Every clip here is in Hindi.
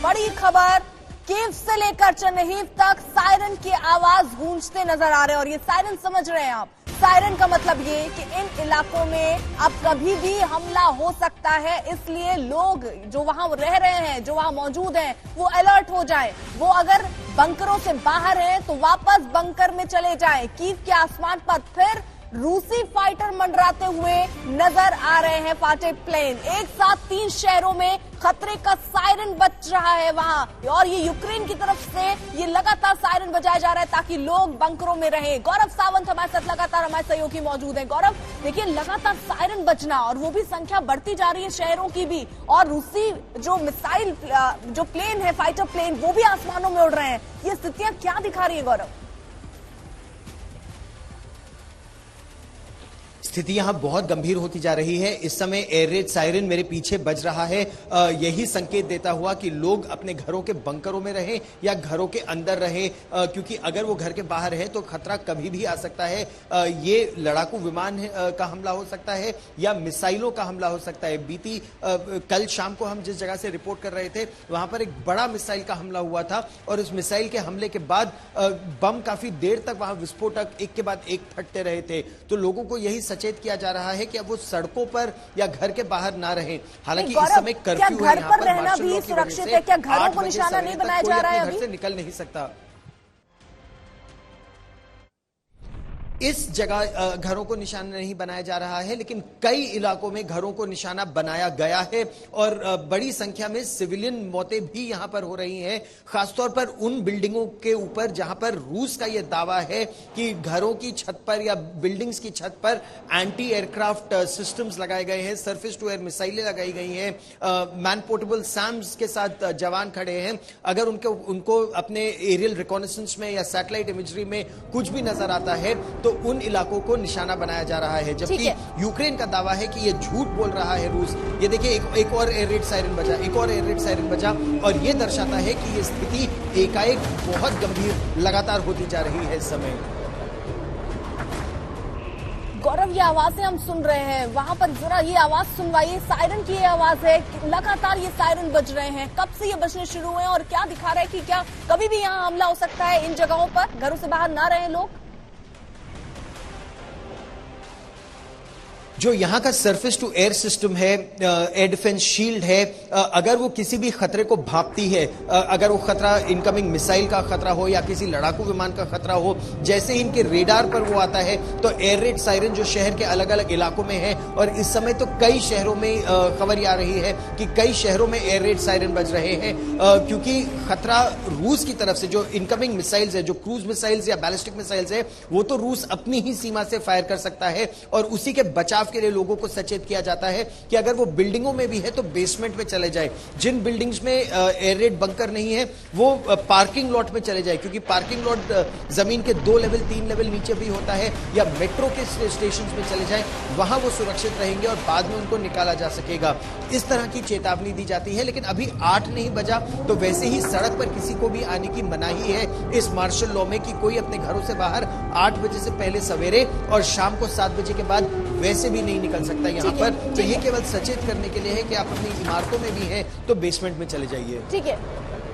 बड़ी खबर, कीव से लेकर चेरनीहिव तक सायरन की आवाज गूंजते नजर आ रहे हैं। और ये सायरन समझ रहे हैं आप, सायरन का मतलब ये कि इन इलाकों में अब कभी भी हमला हो सकता है, इसलिए लोग जो वहां रह रहे हैं, जो वहां मौजूद हैं, वो अलर्ट हो जाए। वो अगर बंकरों से बाहर हैं तो वापस बंकर में चले जाएं। कीव के आसमान पर फिर रूसी फाइटर मंडराते हुए नजर आ रहे हैं, फाइटर प्लेन। एक साथ 3 शहरों में खतरे का सायरन बज रहा है वहां, और ये यूक्रेन की तरफ से ये लगातार सायरन बजाया जा रहा है ताकि लोग बंकरों में रहें। गौरव सावंत हमारे साथ लगातार हमारे सहयोगी मौजूद हैं। गौरव, देखिए लगातार सायरन बजना और वो भी संख्या बढ़ती जा रही है शहरों की भी, और रूसी जो मिसाइल जो प्लेन है, फाइटर प्लेन, वो भी आसमानों में उड़ रहे हैं। ये स्थितियां क्या दिखा रही है गौरव? स्थिति यहां बहुत गंभीर होती जा रही है। इस समय एयर रेड सायरन मेरे पीछे बज रहा है, यही संकेत देता हुआ कि लोग अपने घरों के बंकरों में रहें या घरों के अंदर रहें, क्योंकि अगर वो घर के बाहर है तो खतरा कभी भी आ सकता है। ये लड़ाकू विमान का हमला हो सकता है या मिसाइलों का हमला हो सकता है। बीती कल शाम को हम जिस जगह से रिपोर्ट कर रहे थे वहां पर एक बड़ा मिसाइल का हमला हुआ था, और उस मिसाइल के हमले के बाद बम काफी देर तक वहां विस्फोटक एक के बाद एक फटते रहे थे। तो लोगों को यही सचेत किया जा रहा है कि अब वो सड़कों पर या घर के बाहर ना रहें। हालांकि इस समय कर्फ्यू है, यहाँ पर रहना भी सुरक्षित है? क्या घरों को निशाना नहीं बनाया जा रहा है? घर से निकल नहीं सकता। इस जगह घरों को निशाना नहीं बनाया जा रहा है, लेकिन कई इलाकों में घरों को निशाना बनाया गया है, और बड़ी संख्या में सिविलियन मौतें भी यहां पर हो रही हैं, खासतौर पर उन बिल्डिंगों के ऊपर जहां पर रूस का यह दावा है कि घरों की छत पर या बिल्डिंग्स की छत पर एंटी एयरक्राफ्ट सिस्टम्स लगाए गए हैं, सरफेस टू एयर मिसाइलें लगाई गई हैं, मैन पोर्टेबल सैम्स के साथ जवान खड़े हैं। अगर उनको अपने एरियल रिकॉनेसेंस में या सैटेलाइट इमेजरी में कुछ भी नजर आता है तो उन इलाकों को निशाना बनाया जा रहा है, जबकि यूक्रेन का दावा है कि ये झूठ बोल रहा है रूस। ये देखिए एक और एयर रेड सायरन बजा, एक और एयर रेड सायरन बजा, और ये दर्शाता है कि ये स्थिति एकाएक बहुत गंभीर लगातार होती जा रही है इस समय। गौरव, ये आवाजें हम सुन रहे हैं, वहां पर जरा ये आवाज सुनवाइए। सायरन की ये आवाज है, लगातार ये सायरन बज रहे हैं। कब से ये बजने शुरू हुए और क्या दिखा रहा है कि क्या कभी भी यहाँ हमला हो सकता है इन जगहों पर? घरों से बाहर ना रहे लोग। जो यहाँ का सरफेस टू एयर सिस्टम है, एयर डिफेंस शील्ड है, अगर वो किसी भी खतरे को भांपती है, अगर वो खतरा इनकमिंग मिसाइल का खतरा हो या किसी लड़ाकू विमान का खतरा हो, जैसे ही इनके रेडार पर वो आता है तो एयर रेड सायरन जो शहर के अलग अलग इलाकों में है, और इस समय तो कई शहरों में खबर आ रही है कि कई शहरों में एयर रेड सायरन बज रहे हैं, क्योंकि खतरा रूस की तरफ से जो इनकमिंग मिसाइल्स है, जो क्रूज मिसाइल्स या बैलिस्टिक मिसाइल्स है, वो तो रूस अपनी ही सीमा से फायर कर सकता है, और उसी के बचाव के लिए लोगों को सचेत किया जाता है कि अगर वो बिल्डिंगों में भी है तो बेसमेंट में चले जाए। जिन बिल्डिंग्स में एयर रेड बंकर नहीं है वो पार्किंग लॉट में चले जाए, क्योंकि पार्किंग लॉट जमीन के 2 लेवल 3 लेवल नीचे भी होता है, या मेट्रो के स्टेशन में चले जाए, वहां वो सुरक्षित रहेंगे और बाद में उनको निकाला जा सकेगा। इस तरह की चेतावनी दी जाती है। लेकिन अभी 8 नहीं बजा तो वैसे ही सड़क पर किसी को भी आने की मनाही है इस मार्शल लॉ में, कि कोई अपने घरों से बाहर 8 बजे से पहले सवेरे और शाम को 7 बजे के बाद वैसे भी नहीं निकल सकता यहाँ पर। तो ये केवल सचेत करने के लिए है कि आप अपनी इमारतों में भी हैं तो बेसमेंट में चले जाइए। ठीक है।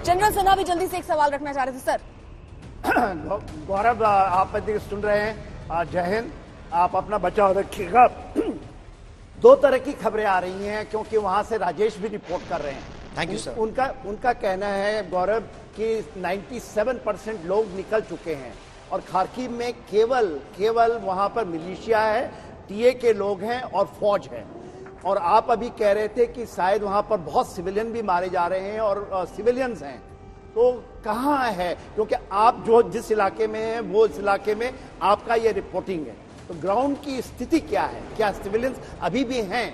जनरल सिन्हा भी जल्दी से एक सवाल रखना चाह रहे थे सर। गौरव, आप सुन रहे हैं, जय हिंद, आप अपना बचाव रखिएगा। 2 तरह की खबरें आ रही हैं, क्योंकि वहां से राजेश भी रिपोर्ट कर रहे हैं। Thank you sir. उनका कहना है गौरव कि 97% लोग निकल चुके हैं, और खार्किव में केवल वहां पर मिलिशिया है, टीए के लोग हैं और फौज है। और आप अभी कह रहे थे कि शायद वहां पर बहुत सिविलियन भी मारे जा रहे हैं और सिविलियंस हैं, तो कहां है? क्योंकि आप जो जिस इलाके में हैं वो इस इलाके में आपका ये रिपोर्टिंग है, तो ग्राउंड की स्थिति क्या है? क्या सिविलियंस अभी भी हैं?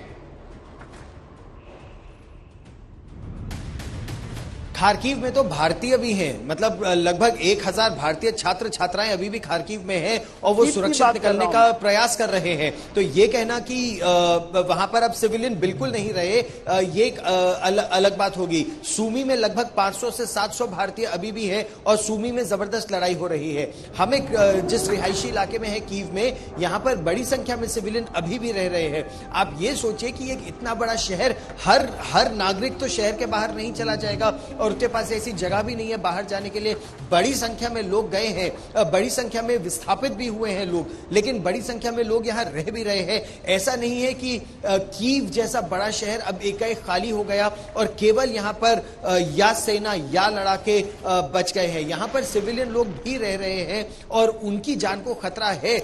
खार्किव में तो भारतीय भी हैं, मतलब लगभग 1000 भारतीय छात्र छात्राएं अभी भी खार्किव में हैं और वो सुरक्षित निकलने का प्रयास कर रहे हैं। तो ये कहना कि वहां पर अब सिविलियन बिल्कुल नहीं रहे, ये एक अलग बात होगी। सूमी में लगभग 500 से 700 भारतीय अभी भी हैं और सूमी में जबरदस्त लड़ाई हो रही है। हम एक जिस रिहायशी इलाके में है कीव में, यहां पर बड़ी संख्या में सिविलियन अभी भी रह रहे हैं। आप ये सोचिए कि एक इतना बड़ा शहर, हर नागरिक तो शहर के बाहर नहीं चला जाएगा और उसके पास ऐसी जगह भी नहीं है बाहर जाने के लिए। बड़ी संख्या में लोग गए हैं, बड़ी संख्या में विस्थापित भी हुए हैं लोग, लेकिन बड़ी संख्या में लोग यहां रह भी रहे हैं। ऐसा नहीं है कि कीव जैसा बड़ा शहर अब एकाएक खाली हो गया और केवल यहां पर या सेना या लड़ाके बच गए हैं। यहां पर सिविलियन लोग भी रह रहे हैं और उनकी जान को खतरा है।